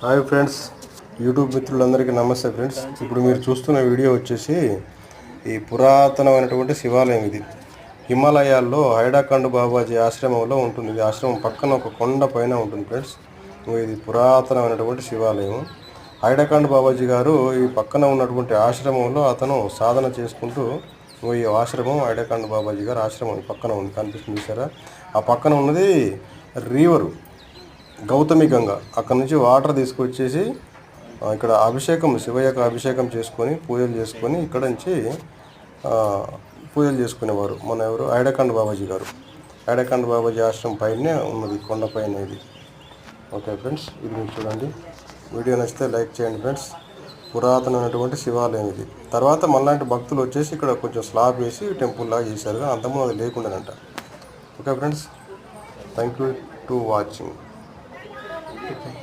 Hi friends, YouTube మిత్రులందరికీ నమస్తే friends. ఇప్పుడు మీరు చూస్తున్న వీడియో వచ్చేసి ఈ పురాతనమైనటువంటి శివాలయం. ఇది హిమాలయాల్లో హైడాకండ్ బాబాజీ ఆశ్రమంలో ఉంటుంది. ఇది ఆశ్రమం పక్కన ఒక కొండ పైన ఉంటుంది ఫ్రెండ్స్. ఇది పురాతనమైనటువంటి శివాలయం. హైడాకండ్ బాబాజీ గారు ఈ పక్కన ఉన్నటువంటి ఆశ్రమంలో అతను సాధన చేసుకుంటూ ఈ ఆశ్రమం హైడాకండ్ బాబాజీ గారు ఆశ్రమం పక్కన ఉంది, కనిపిస్తుంది చూసారా? ఆ పక్కన ఉన్నది రీవరు గౌతమి గంగ. అక్కడ నుంచి వాటర్ తీసుకొచ్చేసి ఇక్కడ అభిషేకం, శివయ్యకు అభిషేకం చేసుకొని పూజలు చేసుకొని ఇక్కడ నుంచి పూజలు చేసుకునేవారు. మన ఎవరు హైడాకండ్ బాబాజీ గారు. హైడాకండ్ బాబాజీ ఆశ్రమం పైనే ఉన్నది, కొండపైన ఇది. ఓకే ఫ్రెండ్స్, ఇది మీరు చూడండి. వీడియో నచ్చితే లైక్ చేయండి ఫ్రెండ్స్. పురాతనమైనటువంటి శివాలయం ఇది. తర్వాత మనలాంటి భక్తులు వచ్చేసి ఇక్కడ కొంచెం స్లాబ్ వేసి టెంపుల్ లాగా చేశారు, అంతకుముందు అది లేకుండానంట. Okay friends, thank you to watching.